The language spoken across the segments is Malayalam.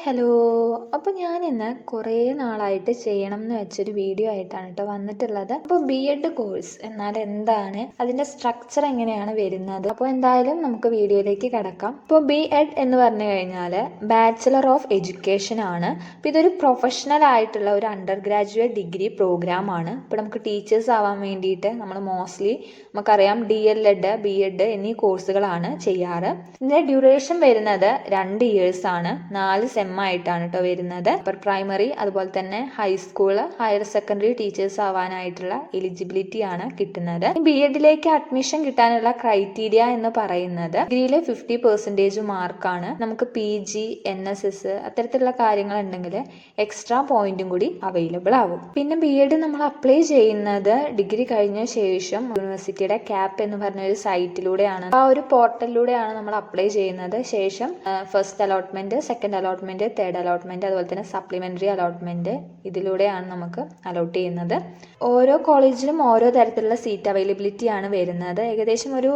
ഹലോ. അപ്പോൾ ഞാനിന്ന് കുറേ നാളായിട്ട് ചെയ്യണം എന്ന് വെച്ചൊരു വീഡിയോ ആയിട്ടാണ് കേട്ടോ വന്നിട്ടുള്ളത്. അപ്പോൾ B.Ed കോഴ്സ് എന്നാൽ എന്താണ്, അതിൻ്റെ സ്ട്രക്ചർ എങ്ങനെയാണ് വരുന്നത്, അപ്പോൾ എന്തായാലും നമുക്ക് വീഡിയോയിലേക്ക് കിടക്കാം. ഇപ്പോൾ B.Ed എന്ന് പറഞ്ഞു കഴിഞ്ഞാൽ ബാച്ചിലർ ഓഫ് എഡ്യൂക്കേഷൻ ആണ്. അപ്പോൾ ഇതൊരു പ്രൊഫഷണൽ ആയിട്ടുള്ള ഒരു അണ്ടർ ഗ്രാജുവേറ്റ് ഡിഗ്രി പ്രോഗ്രാം ആണ്. ഇപ്പോൾ നമുക്ക് ടീച്ചേഴ്സ് ആവാൻ വേണ്ടിയിട്ട് നമ്മൾ മോസ്റ്റ്ലി നമുക്കറിയാം DLEd, B.Ed എന്നീ കോഴ്സുകളാണ് ചെയ്യാറ്. ഇതിൻ്റെ ഡ്യൂറേഷൻ വരുന്നത് 2 ഇയേഴ്സ് ആണ്. 4 സെമ്മായിട്ടാണ് കേട്ടോ വരുന്നത്. അപ്പർ പ്രൈമറി അതുപോലെ തന്നെ ഹൈസ്കൂൾ, ഹയർ സെക്കൻഡറി ടീച്ചേഴ്സ് ആവാനായിട്ടുള്ള എലിജിബിലിറ്റി ആണ് കിട്ടുന്നത്. B.Edലേക്ക് അഡ്മിഷൻ കിട്ടാനുള്ള ക്രൈറ്റീരിയ എന്ന് പറയുന്നത് ഡിഗ്രിയിലെ 50% മാർക്കാണ്. നമുക്ക് PG, NSS അത്തരത്തിലുള്ള കാര്യങ്ങൾ ഉണ്ടെങ്കിൽ എക്സ്ട്രാ പോയിന്റും കൂടി അവൈലബിൾ ആവും. പിന്നെ B.Ed നമ്മൾ അപ്ലൈ ചെയ്യുന്നത് ഡിഗ്രി കഴിഞ്ഞ ശേഷം യൂണിവേഴ്സിറ്റിയുടെ CAP എന്ന് പറഞ്ഞ ഒരു സൈറ്റിലൂടെയാണ്, ആ ഒരു പോർട്ടലിലൂടെയാണ് നമ്മൾ അപ്ലൈ ചെയ്യുന്നത്. ശേഷം first allotment, second allotment, third allotment, അതുപോലെ തന്നെ സപ്ലിമെന്ററി അലോട്ട്മെന്റ് ഇതിലൂടെയാണ് നമുക്ക് അലോട്ട് ചെയ്യുന്നത്. ഓരോ കോളേജിലും ഓരോ തരത്തിലുള്ള സീറ്റ് അവൈലബിലിറ്റി ആണ് വരുന്നത്. ഏകദേശം ഒരു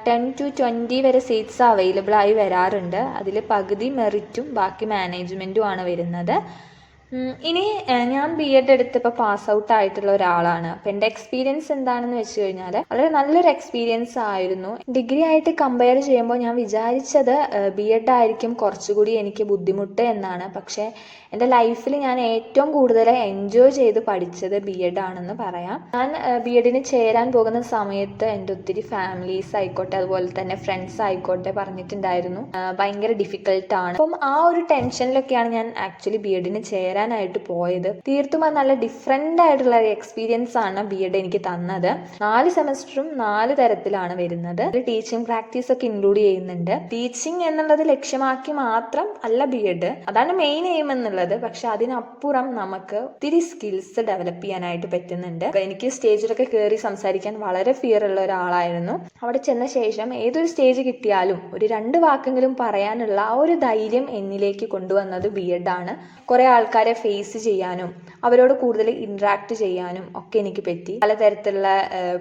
10 to 20 വരെ സീറ്റ്സ് അവൈലബിൾ ആയി വരാറുണ്ട്. അതിൽ പകുതി മെറിറ്റും ബാക്കി മാനേജ്മെന്റും ആണ് വരുന്നത്. ഇനി ഞാൻ B.Ed എടുത്തപ്പോൾ പാസ് ഔട്ട് ആയിട്ടുള്ള ഒരാളാണ്. അപ്പം എൻ്റെ എക്സ്പീരിയൻസ് എന്താണെന്ന് വെച്ച് കഴിഞ്ഞാൽ വളരെ നല്ലൊരു എക്സ്പീരിയൻസ് ആയിരുന്നു. ഡിഗ്രി ആയിട്ട് കമ്പയർ ചെയ്യുമ്പോൾ ഞാൻ വിചാരിച്ചത് B.Ed ആയിരിക്കും കുറച്ചുകൂടി എനിക്ക് ബുദ്ധിമുട്ട് എന്നാണ്. പക്ഷേ എൻ്റെ ലൈഫിൽ ഞാൻ ഏറ്റവും കൂടുതൽ എൻജോയ് ചെയ്ത് പഠിച്ചത് B.Ed ആണെന്ന് പറയാം. ഞാൻ B.Edന് ചേരാൻ പോകുന്ന സമയത്ത് എൻ്റെ ഒത്തിരി ഫാമിലീസ് ആയിക്കോട്ടെ അതുപോലെ തന്നെ ഫ്രണ്ട്സ് ആയിക്കോട്ടെ പറഞ്ഞിട്ടുണ്ടായിരുന്നു ഭയങ്കര ഡിഫിക്കൽട്ടാണ്. അപ്പം ആ ഒരു ടെൻഷനിലൊക്കെയാണ് ഞാൻ ആക്ച്വലി B.Edന് ചേരാനായിട്ട് പോയത്. തീർത്തും അത് നല്ല ഡിഫറെൻ്റ് ആയിട്ടുള്ള ഒരു എക്സ്പീരിയൻസ് ആണ് B.Ed എനിക്ക് തന്നത്. 4 സെമസ്റ്ററും 4 തരത്തിലാണ് വരുന്നത്. ടീച്ചിങ് പ്രാക്ടീസ് ഒക്കെ ഇൻക്ലൂഡ് ചെയ്യുന്നുണ്ട്. ടീച്ചിങ് എന്നുള്ളത് ലക്ഷ്യമാക്കി മാത്രം അല്ല B.Ed, അതാണ് മെയിൻ എയിം എന്നുള്ളത്. പക്ഷെ അതിനപ്പുറം നമുക്ക് ഒത്തിരി സ്കിൽസ് ഡെവലപ്പ് ചെയ്യാനായിട്ട് പറ്റുന്നുണ്ട്. എനിക്ക് സ്റ്റേജിലൊക്കെ കയറി സംസാരിക്കാൻ വളരെ ഫിയർ ഉള്ള ഒരാളായിരുന്നു. അവിടെ ചെന്ന ശേഷം ഏതൊരു സ്റ്റേജ് കിട്ടിയാലും ഒരു 2 വാക്കെങ്കിലും പറയാനുള്ള ആ ഒരു ധൈര്യം എന്നിലേക്ക് കൊണ്ടുവന്നത് B.Ed ആണ്. കുറേ ആൾക്കാരെ ഫേസ് ചെയ്യാനും അവരോട് കൂടുതൽ ഇൻട്രാക്ട് ചെയ്യാനും ഒക്കെ എനിക്ക് പറ്റി. പലതരത്തിലുള്ള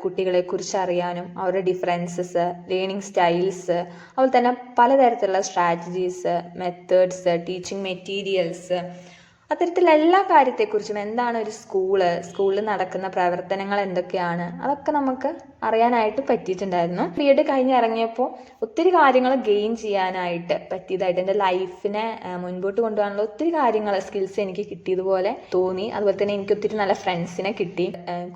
കുട്ടികളെ കുറിച്ച് അറിയാനും അവരുടെ ഡിഫറൻസസ്, ലേണിംഗ് സ്റ്റൈൽസ്, അതുപോലെ തന്നെ പലതരത്തിലുള്ള സ്ട്രാറ്റജീസ്, മെത്തേഡ്സ്, ടീച്ചിങ് മെറ്റീരിയൽസ്, അത്തരത്തിലുള്ള എല്ലാ കാര്യത്തെക്കുറിച്ചും, എന്താണ് ഒരു സ്കൂളിൽ നടക്കുന്ന പ്രവർത്തനങ്ങൾ എന്തൊക്കെയാണ്, അതൊക്കെ നമുക്ക് അറിയാനായിട്ട് പറ്റിയിട്ടുണ്ടായിരുന്നു. B.Ed കഴിഞ്ഞിറങ്ങിയപ്പോൾ ഒത്തിരി കാര്യങ്ങൾ ഗെയിൻ ചെയ്യാനായിട്ട് പറ്റിയതായിട്ട് എൻ്റെ ലൈഫിനെ മുൻപോട്ട് കൊണ്ടുപോകാനുള്ള ഒത്തിരി കാര്യങ്ങൾ, സ്കിൽസ് എനിക്ക് കിട്ടിയതുപോലെ തോന്നി. അതുപോലെ തന്നെ എനിക്ക് ഒത്തിരി നല്ല ഫ്രണ്ട്സിനെ കിട്ടി,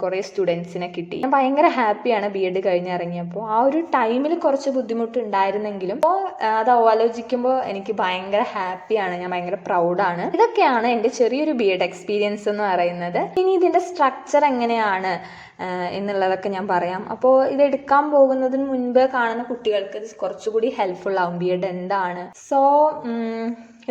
കുറേ സ്റ്റുഡൻസിനെ കിട്ടി. ഞാൻ ഭയങ്കര ഹാപ്പിയാണ് B.Ed കഴിഞ്ഞിറങ്ങിയപ്പോൾ. ആ ഒരു ടൈമിൽ കുറച്ച് ബുദ്ധിമുട്ടുണ്ടായിരുന്നെങ്കിലും അപ്പോൾ അത് ആലോചിക്കുമ്പോൾ എനിക്ക് ഭയങ്കര ഹാപ്പിയാണ്, ഞാൻ ഭയങ്കര പ്രൗഡാണ്. ഇതൊക്കെയാണ് എൻ്റെ ചെറിയൊരു B.Ed എക്സ്പീരിയൻസ് എന്ന് പറയുന്നത്. ഇനി ഇതിൻ്റെ സ്ട്രക്ചർ എങ്ങനെയാണ് എന്നുള്ളതൊക്കെ ഞാൻ പറയാം. അപ്പോൾ ഇത് എടുക്കാൻ പോകുന്നതിന് മുൻപ് കാണുന്ന കുട്ടികൾക്ക് ഇത് കുറച്ചുകൂടി ഹെൽപ്ഫുൾ ആവും B.Ed എന്താണ്. സോ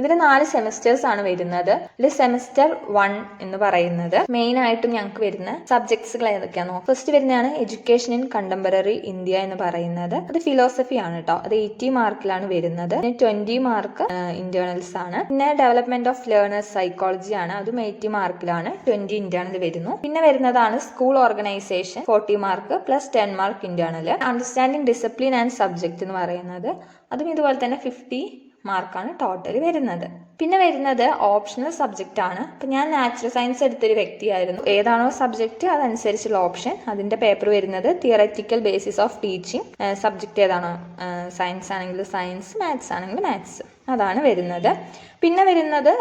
ഇതിൽ 4 സെമിസ്റ്റേഴ്സ് ആണ് വരുന്നത്. ഇതിൽ സെമിസ്റ്റർ 1 എന്ന് പറയുന്നത് മെയിൻ ആയിട്ടും ഞങ്ങൾക്ക് വരുന്ന സബ്ജക്ട്സുകൾ ഏതൊക്കെയാണോ, ഫസ്റ്റ് വരുന്നതാണ് എഡ്യൂക്കേഷൻ ഇൻ കണ്ടംപററി ഇന്ത്യ എന്ന് പറയുന്നത്. അത് ഫിലോസഫി ആണ് കേട്ടോ. അത് 80 മാർക്കിലാണ് വരുന്നത്. 20 മാർക്ക് ഇന്റേണൽസ് ആണ്. പിന്നെ ഡെവലപ്മെന്റ് ഓഫ് ലേണേഴ്സ് സൈക്കോളജി ആണ്, അതും 80 മാർക്കിലാണ്, 20 ഇന്റേണൽ വരുന്നു. പിന്നെ വരുന്നതാണ് school organisation, 40 mark plus 10 mark internal. Understanding discipline and subject എന്ന് പറയുന്നത് അതും ഇതുപോലെ തന്നെ 50 മാർക്കാണ് ടോട്ടൽ വരുന്നത്. പിന്നെ വരുന്നത് ഓപ്ഷണൽ സബ്ജക്റ്റ് ആണ്. അപ്പം ഞാൻ നാച്ചുറൽ സയൻസ് എടുത്തൊരു വ്യക്തിയായിരുന്നു. ഏതാണോ സബ്ജക്റ്റ് അതനുസരിച്ചുള്ള ഓപ്ഷൻ. അതിൻ്റെ പേപ്പർ വരുന്നത് theoretical basis of teaching. Subject ഏതാണോ, സയൻസ് ആണെങ്കിൽ സയൻസ്, മാത്സ് ആണെങ്കിൽ മാത്സ്, അതാണ് വരുന്നത്. പിന്നെ വരുന്നത്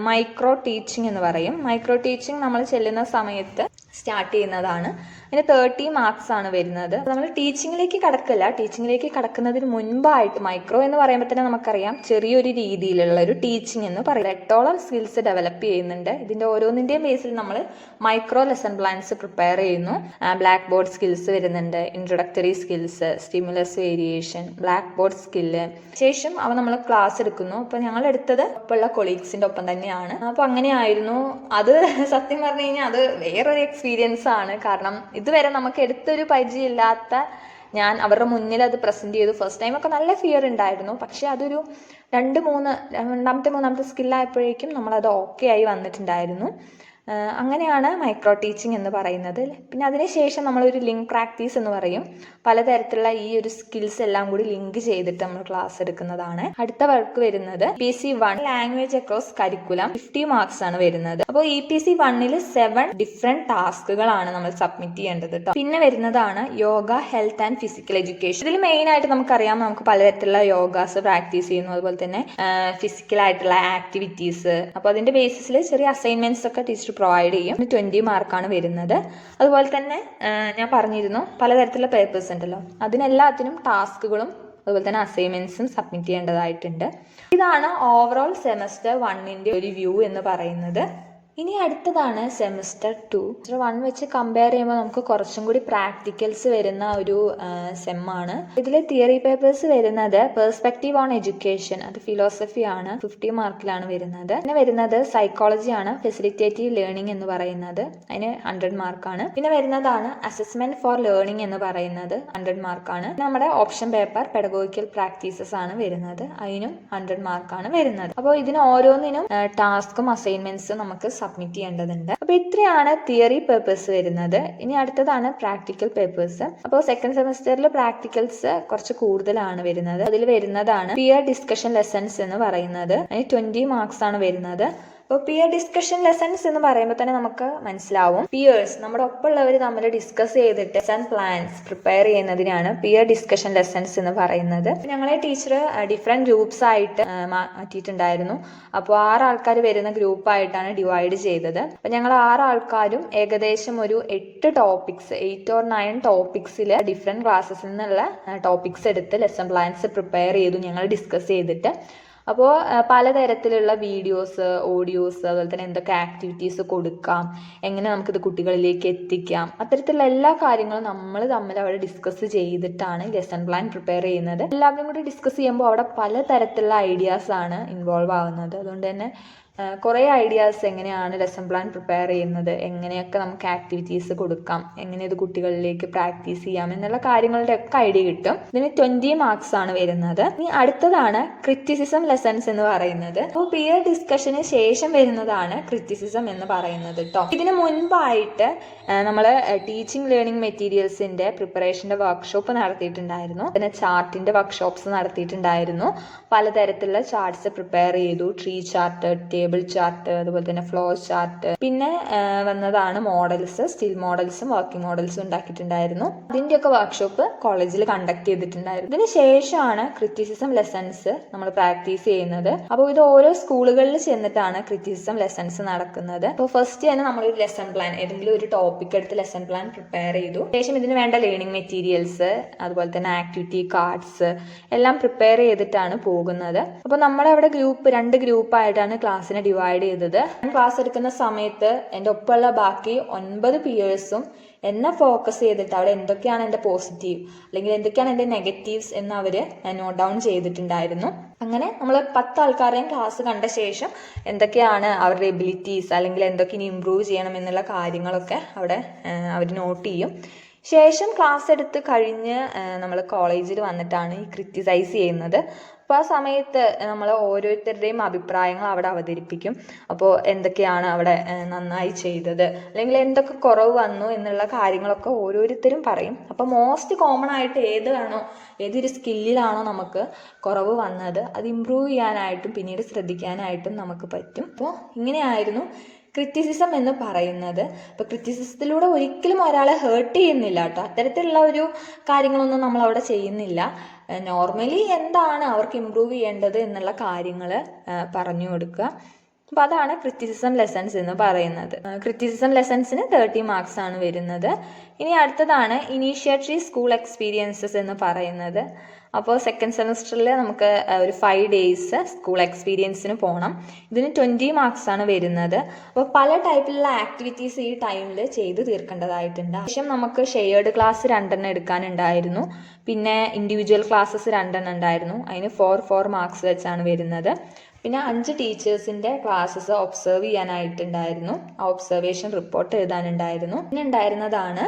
മൈക്രോ ടീച്ചിങ് എന്ന് പറയും. മൈക്രോ ടീച്ചിങ് നമ്മൾ ചെല്ലുന്ന സമയത്ത് സ്റ്റാർട്ട് ചെയ്യുന്നതാണ്. അതിന് 30 മാർക്സ് ആണ് വരുന്നത്. നമ്മൾ ടീച്ചിങ്ങിലേക്ക് കടക്കില്ല. ടീച്ചിങ്ങിലേക്ക് കടക്കുന്നതിന് മുൻപായിട്ട് മൈക്രോ എന്ന് പറയുമ്പോൾ തന്നെ നമുക്കറിയാം ചെറിയൊരു രീതിയിലുള്ള ഒരു ടീച്ചിങ് എന്ന് പറയും. 8ഓളം സ്കിൽസ് ഡെവലപ്പ് ചെയ്യുന്നുണ്ട്. ഇതിൻ്റെ ഓരോന്നിൻ്റെയും ബേസിൽ നമ്മൾ മൈക്രോ ലെസൺ പ്ലാൻസ് പ്രിപ്പയർ ചെയ്യുന്നു. ബ്ലാക്ക് ബോർഡ് സ്കിൽസ് വരുന്നുണ്ട്, introductory skills, stimulus variation, black board skill. ശേഷം അവ നമ്മൾ ക്ലാസ് എടുക്കുന്നു. അപ്പോൾ ഞങ്ങൾ എടുത്തത് ഇപ്പോഴുള്ള കൊളീഗ്സിൻ്റെ ഒപ്പം തന്നെയാണ്. അപ്പോൾ അങ്ങനെയായിരുന്നു. അത് സത്യം പറഞ്ഞു കഴിഞ്ഞാൽ അത് വേറൊരു എക്സ്പീരിയൻസ് ആണ്. കാരണം ഇതുവരെ നമുക്ക് എടുത്തൊരു പരിചയമില്ലാത്ത ഞാൻ അവരുടെ മുന്നിൽ അത് പ്രസൻറ്റ് ചെയ്തു. ഫസ്റ്റ് ടൈമൊക്കെ നല്ല ഫിയർ ഉണ്ടായിരുന്നു. പക്ഷേ അതൊരു രണ്ടാമത്തെ മൂന്നാമത്തെ സ്കില്ലായപ്പോഴേക്കും നമ്മളത് ഓക്കെ ആയി വന്നിട്ടുണ്ടായിരുന്നു. അങ്ങനെയാണ് മൈക്രോ ടീച്ചിങ് എന്ന് പറയുന്നത്. പിന്നെ അതിനുശേഷം നമ്മളൊരു ലിങ്ക് പ്രാക്ടീസ് എന്ന് പറയും. പലതരത്തിലുള്ള ഈ ഒരു സ്കിൽസ് എല്ലാം കൂടി ലിങ്ക് ചെയ്തിട്ട് നമ്മൾ ക്ലാസ് എടുക്കുന്നതാണ്. അടുത്ത വർക്ക് വരുന്നത് EPC1 language across curriculum 50 marks ആണ് വരുന്നത്. അപ്പോൾ EPC1 7 ഡിഫറെന്റ് ടാസ്കുകളാണ് നമ്മൾ സബ്മിറ്റ് ചെയ്യേണ്ടത് കേട്ടോ. പിന്നെ വരുന്നതാണ് yoga, health and physical education. ഇതിൽ മെയിൻ ആയിട്ട് നമുക്കറിയാം, നമുക്ക് പലതരത്തിലുള്ള യോഗാസ് പ്രാക്ടീസ് ചെയ്യുന്നു, അതുപോലെ തന്നെ ഫിസിക്കൽ ആയിട്ടുള്ള ആക്ടിവിറ്റീസ്. അപ്പോൾ അതിന്റെ ബേസിസിൽ ചെറിയ അസൈൻമെന്റ്സ് ഒക്കെ ടീച്ചർ പ്രൊവൈഡ് ചെയ്യും. 20 മാർക്കാണ് വരുന്നത്. അതുപോലെ തന്നെ ഞാൻ പറഞ്ഞിരുന്നു പലതരത്തിലുള്ള പേപ്പേഴ്സ് ഉണ്ടല്ലോ, അതിനെല്ലാത്തിനും ടാസ്കുകളും അതുപോലെ തന്നെ അസൈൻമെന്റ്സും സബ്മിറ്റ് ചെയ്യേണ്ടതായിട്ടുണ്ട്. ഇതാണ് ഓവറോൾ സെമസ്റ്റർ 1ന്റെ ഒരു വ്യൂ എന്ന് പറയുന്നത്. ഇനി അടുത്തതാണ് സെമസ്റ്റർ 2. സെമസ്റ്റർ 1 വെച്ച് കമ്പയർ ചെയ്യുമ്പോൾ നമുക്ക് കുറച്ചും കൂടി പ്രാക്ടിക്കൽസ് വരുന്ന ഒരു സെമ്മാണ്. ഇതിൽ തിയറി പേപ്പേഴ്സ് വരുന്നത് പെർസ്പെക്റ്റീവ് ഓൺ എഡ്യൂക്കേഷൻ, അത് ഫിലോസഫി ആണ്, 50 മാർക്കിലാണ് വരുന്നത്. പിന്നെ വരുന്നത് സൈക്കോളജി ആണ്, ഫെസിലിറ്റേറ്റീവ് ലേണിംഗ് എന്ന് പറയുന്നത്, അതിന് 100 മാർക്കാണ്. പിന്നെ വരുന്നതാണ് അസസ്മെന്റ് ഫോർ ലേണിംഗ് എന്ന് പറയുന്നത്, 100 മാർക്കാണ്. നമ്മുടെ ഓപ്ഷൻ പേപ്പർ പെഡഗോഗിക്കൽ പ്രാക്ടീസസ് ആണ് വരുന്നത്, അതിനും 100 മാർക്കാണ് വരുന്നത്. അപ്പോൾ ഇതിന് ഓരോന്നിനും ടാസ്കും അസൈൻമെന്റ്സും നമുക്ക് സബ്മിറ്റ് ചെയ്യേണ്ടതുണ്ട്. അപ്പൊ ഇത്രയാണ് തിയറി പേപ്പേഴ്സ് വരുന്നത്. ഇനി അടുത്തതാണ് പ്രാക്ടിക്കൽ പേപ്പേഴ്സ്. അപ്പോൾ സെക്കൻഡ് സെമസ്റ്ററിൽ പ്രാക്ടിക്കൽസ് കുറച്ച് കൂടുതലാണ് വരുന്നത്. അതിൽ വരുന്നതാണ് പിയർ ഡിസ്കഷൻ ലെസൺസ് എന്ന് പറയുന്നത്, അതിന് 20 മാർക്സ് ആണ് വരുന്നത്. അപ്പോൾ പിയർ ഡിസ്കഷൻ ലെസൺസ് എന്ന് പറയുമ്പോൾ തന്നെ നമുക്ക് മനസ്സിലാവും, പിയേഴ്സ് നമ്മുടെ ഒപ്പമുള്ളവർ തമ്മിൽ ഡിസ്കസ് ചെയ്തിട്ട് ലെസൺ പ്ലാൻസ് പ്രിപ്പയർ ചെയ്യുന്നതിനാണ് പിയർ ഡിസ്കഷൻ ലെസൺസ് എന്ന് പറയുന്നത്. ഞങ്ങളെ ടീച്ചർ ഡിഫറെന്റ് ഗ്രൂപ്പ്സ് ആയിട്ട് മാറ്റിയിട്ടുണ്ടായിരുന്നു. അപ്പോൾ 6 ആൾക്കാർ വരുന്ന ഗ്രൂപ്പായിട്ടാണ് ഡിവൈഡ് ചെയ്തത്. അപ്പോൾ ഞങ്ങൾ 6 ആൾക്കാരും ഏകദേശം ഒരു 8 ടോപ്പിക്സ് 8 or 9 ടോപ്പിക്സിൽ ഡിഫറെന്റ് ക്ലാസ്സസിൽ നിന്നുള്ള ടോപ്പിക്സ് എടുത്ത് ലെസൺ പ്ലാൻസ് പ്രിപ്പയർ ചെയ്തു ഞങ്ങൾ ഡിസ്കസ് ചെയ്തിട്ട്. അപ്പോൾ പലതരത്തിലുള്ള വീഡിയോസ്, ഓഡിയോസ്, അതുപോലെ തന്നെ എന്തൊക്കെ ആക്ടിവിറ്റീസ് കൊടുക്കാം, എങ്ങനെ നമുക്കിത് കുട്ടികളിലേക്ക് എത്തിക്കാം, അത്തരത്തിലുള്ള എല്ലാ കാര്യങ്ങളും നമ്മൾ തമ്മിൽ അവിടെ ഡിസ്കസ് ചെയ്തിട്ടാണ് ലെസൺ പ്ലാൻ പ്രിപ്പയർ ചെയ്യുന്നത്. എല്ലാവരും കൂടി ഡിസ്കസ് ചെയ്യുമ്പോൾ അവിടെ പലതരത്തിലുള്ള ഐഡിയാസ് ആണ് ഇൻവോൾവ് ആവുന്നത്. അതുകൊണ്ട് തന്നെ കുറേ ഐഡിയാസ്, എങ്ങനെയാണ് ലെസൺ പ്ലാൻ പ്രിപ്പയർ ചെയ്യുന്നത്, എങ്ങനെയൊക്കെ നമുക്ക് ആക്ടിവിറ്റീസ് കൊടുക്കാം, എങ്ങനെ ഇത് കുട്ടികളിലേക്ക് പ്രാക്ടീസ് ചെയ്യാം എന്നുള്ള കാര്യങ്ങളുടെ ഒക്കെ ഐഡിയ കിട്ടും. ഇതിന് 20 മാർക്സ് ആണ് വരുന്നത്. ഇനി അടുത്തതാണ് ക്രിറ്റിസിസം ലെസൺസ് എന്ന് പറയുന്നത്. അപ്പോൾ പിയർ ഡിസ്കഷന് ശേഷം വരുന്നതാണ് ക്രിറ്റിസിസം എന്ന് പറയുന്നത് കേട്ടോ. ഇതിന് മുൻപായിട്ട് നമ്മൾ ടീച്ചിങ് ലേണിംഗ് മെറ്റീരിയൽസിന്റെ പ്രിപ്പറേഷന്റെ വർക്ക്ഷോപ്പ് നടത്തിയിട്ടുണ്ടായിരുന്നു. പിന്നെ ചാർട്ടിന്റെ വർക്ക്ഷോപ്സ് നടത്തിയിട്ടുണ്ടായിരുന്നു. പലതരത്തിലുള്ള ചാർട്ട്സ് പ്രിപ്പയർ ചെയ്തു, ട്രീ ചാർട്ട്, ടേബിൾ ചാർട്ട്, അതുപോലെ തന്നെ ഫ്ലോ ചാർട്ട്. പിന്നെ വന്നതാണ് മോഡൽസ്, സ്റ്റിൽ മോഡൽസും വർക്കിംഗ് മോഡൽസും ഉണ്ടാക്കിയിട്ടുണ്ടായിരുന്നു. ഇതിന്റെയൊക്കെ വർക്ക്ഷോപ്പ് കോളേജിൽ കണ്ടക്ട് ചെയ്തിട്ടുണ്ടായിരുന്നു. ഇതിന് ശേഷമാണ് ക്രിറ്റിസിസം ലെസൺസ് നമ്മൾ പ്രാക്ടീസ് ചെയ്യുന്നത്. അപ്പോൾ ഇത് ഓരോ സ്കൂളുകളിൽ ചെന്നിട്ടാണ് ക്രിറ്റിസിസം ലെസൺസ് നടക്കുന്നത്. അപ്പോൾ ഫസ്റ്റ് തന്നെ നമ്മളൊരു ലെസൺ പ്ലാൻ, ഏതെങ്കിലും ഒരു ടോപ്പിക് എടുത്ത് ലെസൺ പ്ലാൻ പ്രിപ്പയർ ചെയ്തു. ശേഷം ഇതിന് വേണ്ട ലേണിംഗ് മെറ്റീരിയൽസ്, അതുപോലെ തന്നെ ആക്ടിവിറ്റി കാർഡ്സ് എല്ലാം പ്രിപ്പയർ ചെയ്തിട്ടാണ് പോകുന്നത്. അപ്പോൾ നമ്മളവിടെ 2 ഗ്രൂപ്പായിട്ടാണ് ക്ലാസ്സിനെ ഡിവൈഡ് ചെയ്തത്. ഞാൻ ക്ലാസ് എടുക്കുന്ന സമയത്ത് എൻ്റെ ഒപ്പമുള്ള ബാക്കി 9 പിയേഴ്സും എന്നെ ഫോക്കസ് ചെയ്തിട്ട് അവിടെ എന്തൊക്കെയാണ് എൻ്റെ പോസിറ്റീവ് അല്ലെങ്കിൽ എന്തൊക്കെയാണ് എൻ്റെ നെഗറ്റീവ്സ് എന്ന് അവർ നോട്ട് ഡൗൺ ചെയ്തിട്ടുണ്ടായിരുന്നു. അങ്ങനെ നമ്മൾ 10 ആൾക്കാരെയും ക്ലാസ് കണ്ട ശേഷം എന്തൊക്കെയാണ് അവരുടെ എബിലിറ്റീസ് അല്ലെങ്കിൽ എന്തൊക്കെ ഇനി ഇമ്പ്രൂവ് ചെയ്യണം എന്നുള്ള കാര്യങ്ങളൊക്കെ അവിടെ അവർ നോട്ട് ചെയ്യും. ശേഷം ക്ലാസ് എടുത്ത് കഴിഞ്ഞ് നമ്മൾ കോളേജിൽ വന്നിട്ടാണ് ഈ ക്രിറ്റിസൈസ് ചെയ്യുന്നത്. അപ്പോൾ ആ സമയത്ത് നമ്മൾ ഓരോരുത്തരുടെയും അഭിപ്രായങ്ങൾ അവിടെ അവതരിപ്പിക്കും. അപ്പോൾ എന്തൊക്കെയാണ് അവിടെ നന്നായി ചെയ്തത് അല്ലെങ്കിൽ എന്തൊക്കെ കുറവ് വന്നു എന്നുള്ള കാര്യങ്ങളൊക്കെ ഓരോരുത്തരും പറയും. അപ്പോൾ മോസ്റ്റ് കോമൺ ആയിട്ട് ഏതൊരു സ്കില്ലിലാണോ നമുക്ക് കുറവ് വന്നത് അത് ഇമ്പ്രൂവ് ചെയ്യാനായിട്ടും പിന്നീട് ശ്രദ്ധിക്കാനായിട്ടും നമുക്ക് പറ്റും. അപ്പോൾ ഇങ്ങനെയായിരുന്നു ക്രിറ്റിസിസം എന്ന് പറയുന്നത്. അപ്പോൾ ക്രിറ്റിസിസത്തിലൂടെ ഒരിക്കലും ഒരാളെ ഹേർട്ട് ചെയ്യുന്നില്ല കേട്ടോ, അത്തരത്തിലുള്ള ഒരു കാര്യങ്ങളൊന്നും നമ്മൾ അവിടെ ചെയ്യുന്നില്ല. നോർമലി എന്താണ് അവർക്ക് ഇമ്പ്രൂവ് ചെയ്യേണ്ടത് എന്നുള്ള കാര്യങ്ങൾ പറഞ്ഞു കൊടുക്കുക. അപ്പോൾ അതാണ് ക്രിറ്റിസിസം ലെസൺസ് എന്ന് പറയുന്നത്. ക്രിറ്റിസിസം ലെസൺസിന് 30 മാർക്സ് ആണ് വരുന്നത്. ഇനി അടുത്തതാണ് ഇനീഷ്യേറ്ററി സ്കൂൾ എക്സ്പീരിയൻസസ് എന്ന് പറയുന്നത്. അപ്പോൾ സെക്കൻഡ് സെമസ്റ്ററിൽ നമുക്ക് ഒരു 5 ഡേയ്സ് സ്കൂൾ എക്സ്പീരിയൻസിന് പോകണം. ഇതിന് 20 മാർക്സ് ആണ് വരുന്നത്. അപ്പോൾ പല ടൈപ്പിലുള്ള ആക്ടിവിറ്റീസ് ഈ ടൈമിൽ ചെയ്ത് തീർക്കേണ്ടതായിട്ടുണ്ട്. ശേഷം നമുക്ക് ഷെയർഡ് ക്ലാസ് 2 എടുക്കാനുണ്ടായിരുന്നു. പിന്നെ ഇൻഡിവിജ്വൽ ക്ലാസ്സസ് 2 ഉണ്ടായിരുന്നു. അതിന് 4 മാർക്സ് വെച്ചാണ് വരുന്നത്. പിന്നെ 5 ടീച്ചേഴ്സിൻ്റെ ക്ലാസ്സസ് ഒബ്സർവ് ചെയ്യാനായിട്ടുണ്ടായിരുന്നു. ആ ഒബ്സർവേഷൻ റിപ്പോർട്ട് എഴുതാനുണ്ടായിരുന്നു. പിന്നെ ഉണ്ടായിരുന്നതാണ്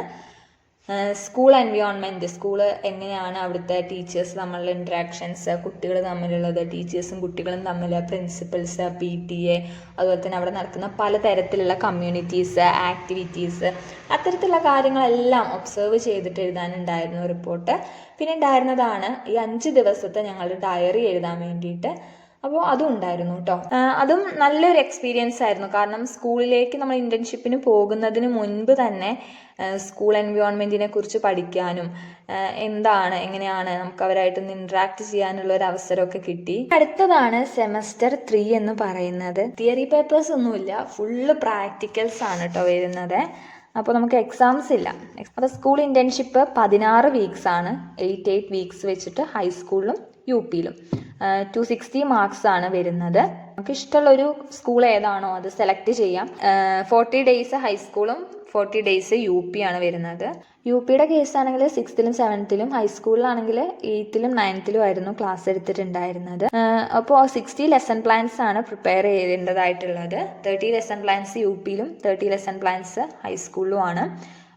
സ്കൂൾ എൻവയോൺമെൻറ്റ്, സ്കൂള് എങ്ങനെയാണ്, അവിടുത്തെ ടീച്ചേഴ്സ് തമ്മിലുള്ള ഇൻട്രാക്ഷൻസ്, കുട്ടികൾ തമ്മിലുള്ളത്, ടീച്ചേഴ്സും കുട്ടികളും തമ്മിൽ, പ്രിൻസിപ്പൽസ്, PTA, അതുപോലെ തന്നെ അവിടെ നടക്കുന്ന പലതരത്തിലുള്ള കമ്മ്യൂണിറ്റീസ്, ആക്ടിവിറ്റീസ്, അത്തരത്തിലുള്ള കാര്യങ്ങളെല്ലാം ഒബ്സർവ് ചെയ്തിട്ട് എഴുതാനുണ്ടായിരുന്നു റിപ്പോർട്ട്. പിന്നെ ഉണ്ടായിരുന്നതാണ് ഈ 5 ദിവസത്തെ ഞങ്ങളുടെ ഡയറി എഴുതാൻ വേണ്ടിയിട്ട്. അപ്പോൾ അതും ഉണ്ടായിരുന്നു കേട്ടോ. അതും നല്ലൊരു എക്സ്പീരിയൻസ് ആയിരുന്നു. കാരണം സ്കൂളിലേക്ക് നമ്മൾ ഇന്റേൺഷിപ്പിന് പോകുന്നതിന് മുൻപ് തന്നെ സ്കൂൾ എൻവയോൺമെൻറ്റിനെ കുറിച്ച് പഠിക്കാനും എന്താണ്, എങ്ങനെയാണ് നമുക്ക് അവരായിട്ടൊന്ന് ഇൻട്രാക്ട് ചെയ്യാനുള്ള ഒരു അവസരമൊക്കെ കിട്ടി. അടുത്തതാണ് സെമസ്റ്റർ 3 എന്ന് പറയുന്നത്. തിയറി പേപ്പേഴ്സ് ഒന്നുമില്ല, ഫുള്ള് പ്രാക്ടിക്കൽസ് ആണ് കേട്ടോ വരുന്നത്. അപ്പോൾ നമുക്ക് എക്സാംസ് ഇല്ല. അപ്പോൾ സ്കൂൾ ഇന്റേൺഷിപ്പ് 16 വീക്സ് ആണ്, 8 വീക്സ് വെച്ചിട്ട് ഹൈസ്കൂളിലും UPയിലും. 260 മാർക്സ് ആണ് വരുന്നത്. നമുക്ക് ഇഷ്ടമുള്ളൊരു സ്കൂൾ ഏതാണോ അത് സെലക്ട് ചെയ്യാം. 40 ഡേയ്സ് ഹൈസ്കൂളും 40 ഡേയ്സ് UP ആണ് വരുന്നത്. UPയുടെ കേസാണെങ്കിൽ 6th-ലും 7th-ലും, ഹൈസ്കൂളിലാണെങ്കിൽ 8th-ലും 9th-ലും ആയിരുന്നു ക്ലാസ് എടുത്തിട്ടുണ്ടായിരുന്നത്. അപ്പോൾ 60 ലെസൺ പ്ലാൻസ് ആണ് പ്രിപ്പയർ ചെയ്യേണ്ടതായിട്ടുള്ളത്. 30 ലെസൺ പ്ലാൻസ് UPയിലും 30 ലെസൺ പ്ലാൻസ് ഹൈസ്കൂളിലും ആണ്.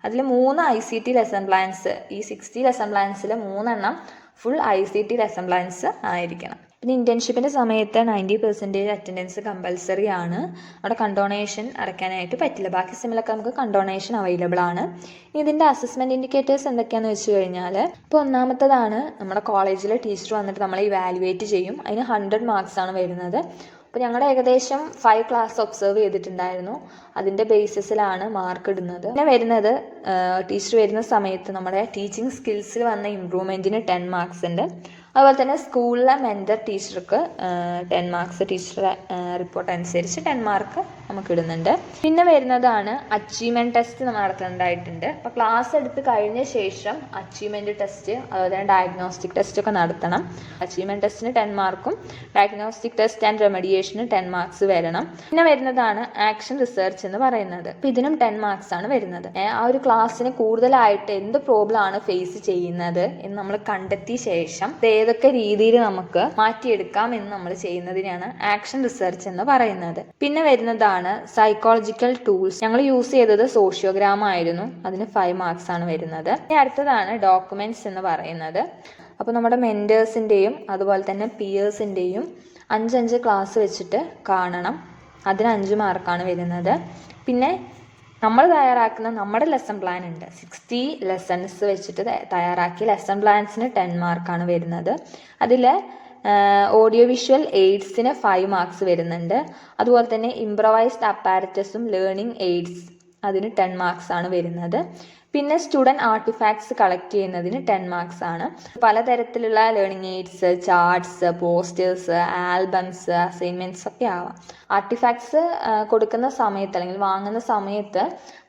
അതിൽ 3 ICT ലെസൺ പ്ലാൻസ്, ഈ 60 ലെസൺ പ്ലാൻസിൽ 3 ഫുൾ ICT ലെസൺ പ്ലാൻസ് ആയിരിക്കണം. പിന്നെ ഇന്റേൺഷിപ്പിൻ്റെ സമയത്ത് 90% അറ്റൻഡൻസ് കമ്പൽസറി ആണ്. അവിടെ കണ്ടോണേഷൻ അടയ്ക്കാനായിട്ട് പറ്റില്ല. ബാക്കി സെമ്മിലൊക്കെ നമുക്ക് കണ്ടോണേഷൻ അവൈലബിൾ ആണ്. ഇതിൻ്റെ അസസ്മെൻറ്റ് ഇൻഡിക്കേറ്റേഴ്സ് എന്തൊക്കെയാണെന്ന് വെച്ച് കഴിഞ്ഞാൽ, ഇപ്പോൾ ഒന്നാമത്തതാണ് നമ്മുടെ കോളേജിലെ ടീച്ചർ വന്നിട്ട് നമ്മളെ ഇവാലുവേറ്റ് ചെയ്യും. അതിന് 100 മാർക്സ് ആണ് വരുന്നത്. അപ്പോൾ ഞങ്ങളുടെ ഏകദേശം 5 ക്ലാസ് ഒബ്സർവ് ചെയ്തിട്ടുണ്ടായിരുന്നു. അതിൻ്റെ ബേസിസിലാണ് മാർക്ക് ഇടുന്നത്. പിന്നെ വരുന്നത് ടീച്ചർ വരുന്ന സമയത്ത് നമ്മുടെ ടീച്ചിങ് സ്കിൽസിൽ വന്ന ഇമ്പ്രൂവ്മെൻറ്റിന് 10 മാർക്സ് ഉണ്ട്. അതുപോലെ തന്നെ സ്കൂളിലെ മെൻറ്റർ ടീച്ചർക്ക് 10 മാർക്സ്, ടീച്ചറുടെ റിപ്പോർട്ട് അനുസരിച്ച് 10 മാർക്ക് നമുക്ക് ഇടുന്നുണ്ട്. പിന്നെ വരുന്നതാണ് അച്ചീവ്മെൻറ്റ് ടെസ്റ്റ് നമ്മൾ നടത്തേണ്ടതായിട്ടുണ്ട്. അപ്പോൾ ക്ലാസ് എടുത്ത് കഴിഞ്ഞ ശേഷം അച്ചീവ്മെൻറ്റ് ടെസ്റ്റ്, അതുപോലെ തന്നെ ഡയഗ്നോസ്റ്റിക് ടെസ്റ്റ് ഒക്കെ നടത്തണം. അച്ചീവ്മെൻറ്റ് ടെസ്റ്റിന് 10 മാർക്കും ഡയഗ്നോസ്റ്റിക് ടെസ്റ്റ് ആൻഡ് റെമഡിയേഷന് 10 മാർക്സ് വരണം. പിന്നെ വരുന്നതാണ് ആക്ഷൻ റിസർച്ച് എന്ന് പറയുന്നത്. അപ്പോൾ ഇതിനും 10 മാർക്സ് ആണ് വരുന്നത്. ആ ഒരു ക്ലാസ്സിന് കൂടുതലായിട്ട് എന്ത് പ്രോബ്ലം ആണ് ഫേസ് ചെയ്യുന്നത് എന്ന് നമ്മൾ കണ്ടെത്തിയ ശേഷം ഏതൊക്കെ രീതിയിൽ നമുക്ക് മാറ്റിയെടുക്കാം എന്ന് നമ്മൾ ചെയ്യുന്നതിനാണ് ആക്ഷൻ റിസർച്ച് എന്ന് പറയുന്നത്. പിന്നെ വരുന്നതാണ് സൈക്കോളജിക്കൽ ടൂൾസ്. ഞങ്ങൾ യൂസ് ചെയ്തത് സോഷ്യോഗ്രാം ആയിരുന്നു. അതിന് 5 മാർക്സ് ആണ് വരുന്നത്. ഇനി അടുത്തതാണ് ഡോക്യുമെന്റ്സ് എന്ന് പറയുന്നത്. അപ്പോൾ നമ്മുടെ മെൻറ്റേഴ്സിൻ്റെയും അതുപോലെ തന്നെ പിയേഴ്സിൻ്റെയും 5 ക്ലാസ് വെച്ചിട്ട് കാണണം. അതിന് 5 മാർക്കാണ് വരുന്നത്. പിന്നെ നമ്മൾ തയ്യാറാക്കുന്ന നമ്മുടെ ലെസൺ പ്ലാൻ ഉണ്ട്. 60 ലെസൺസ് വെച്ചിട്ട് തയ്യാറാക്കിയ ലെസൺ പ്ലാൻസിന് 10 മാർക്കാണ് വരുന്നത്. അതിൽ ഓഡിയോ വിഷ്വൽ എയ്ഡ്സിന് 5 മാർക്സ് വരുന്നുണ്ട്. അതുപോലെ തന്നെ ഇംപ്രവൈസ്ഡ് അപ്പാരറ്റസും ലേണിംഗ് എയ്ഡ്സ് അതിന് 10 മാർക്സ് ആണ് വരുന്നത്. പിന്നെ സ്റ്റുഡൻറ് ആർട്ടിഫാക്ട്സ് കളക്ട് ചെയ്യുന്നതിന് 10 മാർക്സ് ആണ്. പലതരത്തിലുള്ള learning aids, charts, posters, albums, assignments ഒക്കെ ആവാം. ആർട്ടിഫാക്ട്സ് കൊടുക്കുന്ന സമയത്ത് അല്ലെങ്കിൽ വാങ്ങുന്ന സമയത്ത്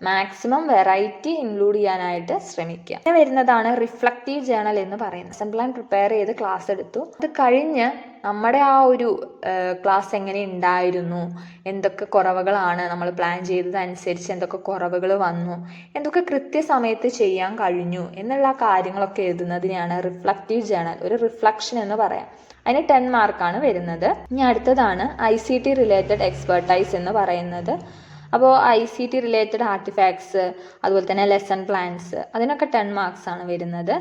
മാക്സിമം വെറൈറ്റി ഇൻക്ലൂഡ് ചെയ്യാനായിട്ട് ശ്രമിക്കുക. പിന്നെ വരുന്നതാണ് റിഫ്ലക്റ്റീവ് ജേണൽ എന്ന് പറയുന്നത്. ലെസൺ പ്ലാൻ പ്രിപ്പയർ ചെയ്ത് ക്ലാസ് എടുത്തു. അത് കഴിഞ്ഞ് നമ്മുടെ ആ ഒരു ക്ലാസ് എങ്ങനെ ഉണ്ടായിരുന്നു, എന്തൊക്കെ കുറവുകളാണ്, നമ്മൾ പ്ലാൻ ചെയ്തതനുസരിച്ച് എന്തൊക്കെ കുറവുകൾ വന്നു, എന്തൊക്കെ കൃത്യസമയത്ത് ചെയ്യാൻ കഴിഞ്ഞു എന്നുള്ള കാര്യങ്ങളൊക്കെ എഴുതുന്നതിനെയാണ് റിഫ്ലക്റ്റീവ് ജേണൽ, ഒരു റിഫ്ലക്ഷൻ എന്ന് പറയാം. അതിന് 10 മാർക്കാണ് വരുന്നത്. ഇനി അടുത്തതാണ് ICT റിലേറ്റഡ് എക്സ്പെർട്ടൈസ് എന്ന് പറയുന്നത്. അപ്പോൾ ICT റിലേറ്റഡ് ആർട്ടിഫാക്ട്സ്, അതുപോലെ തന്നെ ലെസൺ പ്ലാൻസ്, അതിനൊക്കെ 10 മാർക്സ് ആണ് വരുന്നത്.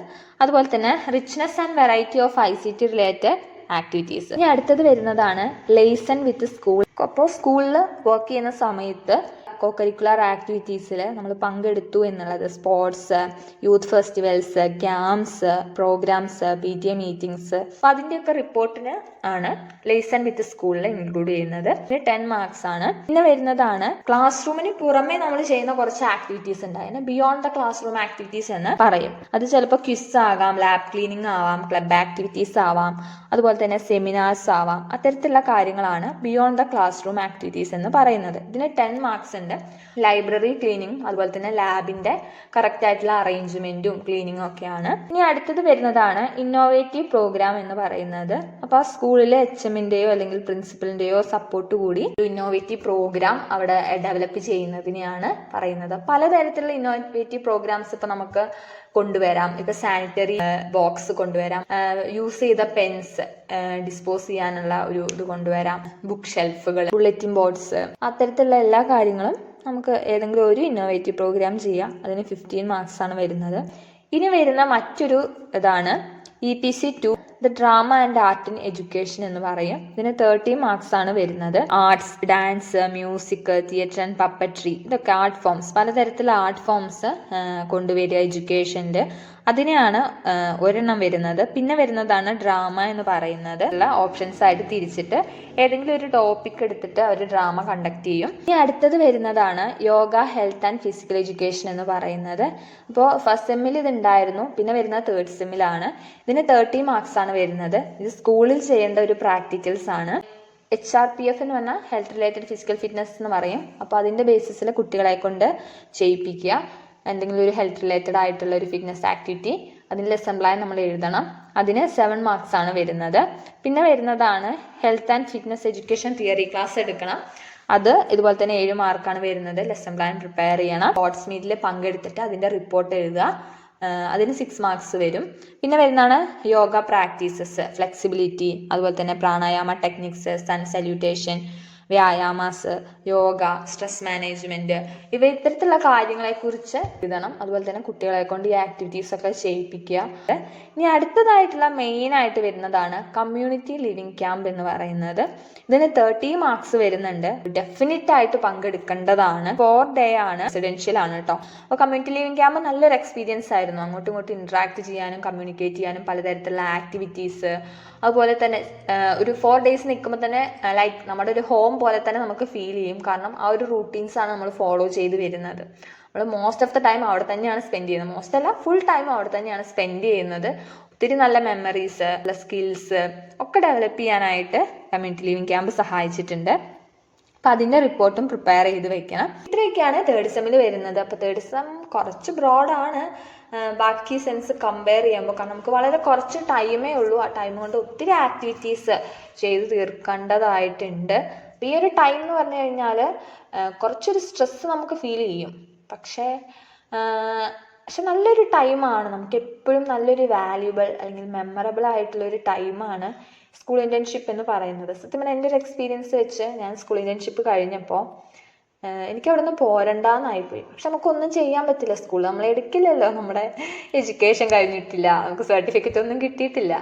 അതുപോലെ തന്നെ richness and variety of ICT related activities. ഇനി അടുത്തത് വരുന്നതാണ് ലെയ്സൺ വിത്ത് സ്കൂൾ. അപ്പോൾ സ്കൂളിൽ വർക്ക് ചെയ്യുന്ന സമയത്ത് കോ കരിക്കുലർ ആക്ടിവിറ്റീസിൽ നമ്മൾ പങ്കെടുത്തു എന്നുള്ളത്, sports, youth festivals, camps, programmes, PTA meetings, അപ്പോൾ അതിൻ്റെയൊക്കെ റിപ്പോർട്ടിന് ആണ് ലെയ്സൺ വിത്ത് സ്കൂളിൽ ഇൻക്ലൂഡ് ചെയ്യുന്നത്. പിന്നെ 10 മാർക്സ് ആണ്. പിന്നെ വരുന്നതാണ് ക്ലാസ് റൂമിന് പുറമെ നമ്മൾ ചെയ്യുന്ന കുറച്ച് ആക്ടിവിറ്റീസ് ഉണ്ട്. അതിന് beyond the class room activities എന്ന് പറയും. അത് ചിലപ്പോൾ ക്വിസ് ആകാം, ലാബ് ക്ലീനിങ് ആവാം, ക്ലബ് ആക്ടിവിറ്റീസ് ആവാം, അതുപോലെ തന്നെ സെമിനാർസ് ആവാം. അത്തരത്തിലുള്ള കാര്യങ്ങളാണ് beyond the class room activities എന്ന് പറയുന്നത്. ഇതിന് 10 മാർക്സ് ഉണ്ട്. ലൈബ്രറി ക്ലീനിങ്, അതുപോലെ തന്നെ ലാബിന്റെ കറക്റ്റ് ആയിട്ടുള്ള അറേഞ്ച്മെന്റും ക്ലീനിങ്ങും ഒക്കെയാണ്. ഇനി അടുത്തത് വരുന്നതാണ് ഇന്നോവേറ്റീവ് പ്രോഗ്രാം എന്ന് പറയുന്നത്. അപ്പോൾ ആ സ്കൂളിലെ HMന്റെയോ അല്ലെങ്കിൽ പ്രിൻസിപ്പലിന്റെയോ സപ്പോർട്ട് കൂടി ഒരു ഇന്നോവേറ്റീവ് പ്രോഗ്രാം അവിടെ ഡെവലപ്പ് ചെയ്യുന്നതിനെയാണ് പറയുന്നത്. പലതരത്തിലുള്ള ഇന്നോവേറ്റീവ് പ്രോഗ്രാംസ് ഇപ്പൊ നമുക്ക് കൊണ്ടുവരാം. ഇപ്പൊ സാനിറ്ററി ബോക്സ് കൊണ്ടുവരാം, യൂസ് ചെയ്ത പെൻസ് ഡിസ്പോസ് ചെയ്യാനുള്ള ഒരു ഇത് കൊണ്ടുവരാം, ബുക്ക് ഷെൽഫുകൾ, ബുള്ളറ്റിൻ ബോർഡ്സ്, അത്തരത്തിലുള്ള എല്ലാ കാര്യങ്ങളും നമുക്ക് ഏതെങ്കിലും ഒരു ഇന്നോവേറ്റീവ് പ്രോഗ്രാം ചെയ്യാം. അതിന് 15 മാർക്സാണ് വരുന്നത്. ഇനി വരുന്ന മറ്റൊരു ഇതാണ് EPC2 the drama and art in education എന്ന് പറയും. ഇതിന് 30 മാർക്സാണ് വരുന്നത്. Arts, dance, music, theatre and puppetry, ഇതൊക്കെ ആർട്ട് ഫോംസ്, പലതരത്തിലുള്ള ആർട്ട് ഫോംസ് കൊണ്ടുവരിക എഡ്യൂക്കേഷനിൽ. അതിനെയാണ് ഒരെണ്ണം വരുന്നത്. പിന്നെ വരുന്നതാണ് ഡ്രാമ എന്ന് പറയുന്നത്. ഉള്ള ഓപ്ഷൻസ് ആയിട്ട് തിരിച്ചിട്ട് ഏതെങ്കിലും ഒരു ടോപ്പിക് എടുത്തിട്ട് അവർ ഡ്രാമ കണ്ടക്ട് ചെയ്യും. ഇനി അടുത്തത് വരുന്നതാണ് yoga, health and physical education എന്ന് പറയുന്നത്. അപ്പോൾ ഫസ്റ്റ് സെമ്മിൽ ഇത് ഉണ്ടായിരുന്നു, പിന്നെ വരുന്നത് തേർഡ് സെമ്മിലാണ്. ഇതിന് 30 മാർക്സാണ് വരുന്നത്. ഇത് സ്കൂളിൽ ചെയ്യേണ്ട ഒരു പ്രാക്ടിക്കൽസ് ആണ്. HRPF എന്ന് പറഞ്ഞാൽ ഹെൽത്ത് റിലേറ്റഡ് ഫിസിക്കൽ ഫിറ്റ്നസ് എന്ന് പറയും. അപ്പോൾ അതിൻ്റെ ബേസിസിൽ കുട്ടികളെ കൊണ്ട് ചെയ്യിപ്പിക്കുക എന്തെങ്കിലും ഒരു ഹെൽത്ത് റിലേറ്റഡ് ആയിട്ടുള്ള ഒരു ഫിറ്റ്നസ് ആക്ടിവിറ്റി. അതിൻ്റെ ലെസൺ പ്ലാൻ നമ്മൾ എഴുതണം. അതിന് 7 മാർക്സാണ് വരുന്നത്. പിന്നെ വരുന്നതാണ് health and fitness education theory class എടുക്കണം. അത് ഇതുപോലെ തന്നെ 7 മാർക്കാണ് വരുന്നത്. ലെസൺ പ്ലാൻ പ്രിപ്പയർ ചെയ്യണം. സ്പോർട്സ് മീറ്റിൽ പങ്കെടുത്തിട്ട് അതിൻ്റെ റിപ്പോർട്ട് എഴുതുക. അതിന് 6 മാർക്സ് വരും. പിന്നെ വരുന്നതാണ് യോഗ പ്രാക്ടീസസ്, ഫ്ലെക്സിബിലിറ്റി, അതുപോലെ തന്നെ പ്രാണായാമ ടെക്നിക്സ്, സൺ സല്യൂട്ടേഷൻ, വ്യായാമാസ്, യോഗ, സ്ട്രെസ് മാനേജ്മെന്റ്, ഇത്തരത്തിലുള്ള കാര്യങ്ങളെക്കുറിച്ച് എഴുതണം. അതുപോലെ തന്നെ കുട്ടികളെ കൊണ്ട് ഈ ആക്ടിവിറ്റീസ് ഒക്കെ ചെയ്യിപ്പിക്കുക. ഇനി അടുത്തതായിട്ടുള്ള മെയിൻ ആയിട്ട് വരുന്നതാണ് കമ്മ്യൂണിറ്റി ലിവിങ് ക്യാമ്പ് എന്ന് പറയുന്നത്. ഇതിന് 30 മാർക്സ് വരുന്നുണ്ട്. ഡെഫിനറ്റ് ആയിട്ട് പങ്കെടുക്കേണ്ടതാണ്. 4 ഡേ ആണ്, റെസിഡൻഷ്യൽ ആണ് കേട്ടോ. അപ്പോൾ കമ്മ്യൂണിറ്റി ലിവിങ് ക്യാമ്പ് നല്ലൊരു എക്സ്പീരിയൻസ് ആയിരുന്നു. അങ്ങോട്ടും ഇങ്ങോട്ടും ഇന്ററാക്ട് ചെയ്യാനും കമ്മ്യൂണിക്കേറ്റ് ചെയ്യാനും പലതരത്തിലുള്ള ആക്ടിവിറ്റീസ്. അതുപോലെ തന്നെ ഒരു 4 ഡേയ്സ് നിൽക്കുമ്പോൾ തന്നെ ലൈക്ക് നമ്മുടെ ഒരു ഹോം പോലെ തന്നെ നമുക്ക് ഫീൽ ചെയ്യും. കാരണം ആ ഒരു റൂട്ടീൻസ് ആണ് നമ്മൾ ഫോളോ ചെയ്ത് വരുന്നത്. നമ്മൾ മോസ്റ്റ് ഓഫ് ദ ടൈം അവിടെ തന്നെയാണ് സ്പെൻഡ് ചെയ്യുന്നത്. മോസ്റ്റ് അല്ല, ഫുൾ ടൈം അവിടെ തന്നെയാണ് സ്പെൻഡ് ചെയ്യുന്നത്. ഒത്തിരി നല്ല മെമ്മറീസ്, നല്ല സ്കിൽസ് ഒക്കെ ഡെവലപ്പ് ചെയ്യാനായിട്ട് കമ്മ്യൂണിറ്റി ലിവിങ് ക്യാമ്പ് സഹായിച്ചിട്ടുണ്ട്. അപ്പം അതിൻ്റെ റിപ്പോർട്ടും പ്രിപ്പയർ ചെയ്ത് വെക്കണം. ഇത്രയൊക്കെയാണ് തേർഡ് സെമ്മിൽ വരുന്നത്. അപ്പോൾ തേർഡ് സെം കുറച്ച് ബ്രോഡാണ് ബാക്കി സെൻസ് കമ്പയർ ചെയ്യുമ്പോൾ. കാരണം നമുക്ക് വളരെ കുറച്ച് ടൈമേ ഉള്ളൂ. ആ ടൈം കൊണ്ട് ഒത്തിരി ആക്ടിവിറ്റീസ് ചെയ്ത് തീർക്കേണ്ടതായിട്ടുണ്ട്. ഈ ഒരു ടൈം എന്ന് പറഞ്ഞു കഴിഞ്ഞാൽ കുറച്ചൊരു സ്ട്രെസ് നമുക്ക് ഫീൽ ചെയ്യും. പക്ഷേ നല്ലൊരു ടൈമാണ്. നമുക്ക് എപ്പോഴും നല്ലൊരു വാല്യുബിൾ അല്ലെങ്കിൽ മെമ്മറബിൾ ആയിട്ടുള്ളൊരു ടൈമാണ് സ്കൂൾ ഇൻറ്റേൺഷിപ്പ് എന്ന് പറയുന്നത്. സത്യം പറഞ്ഞാൽ എൻ്റെ ഒരു എക്സ്പീരിയൻസ് വെച്ച് ഞാൻ സ്കൂൾ ഇൻറ്റേൺഷിപ്പ് കഴിഞ്ഞപ്പോൾ എനിക്ക് അവിടെ നിന്ന് പോരണ്ടാന്നായിപ്പോയി. പക്ഷെ നമുക്കൊന്നും ചെയ്യാൻ പറ്റില്ല. സ്കൂളിൽ നമ്മൾ എടുക്കില്ലല്ലോ. നമ്മുടെ എഡ്യൂക്കേഷൻ കഴിഞ്ഞിട്ടില്ല, നമുക്ക് സർട്ടിഫിക്കറ്റ് ഒന്നും കിട്ടിയിട്ടില്ല.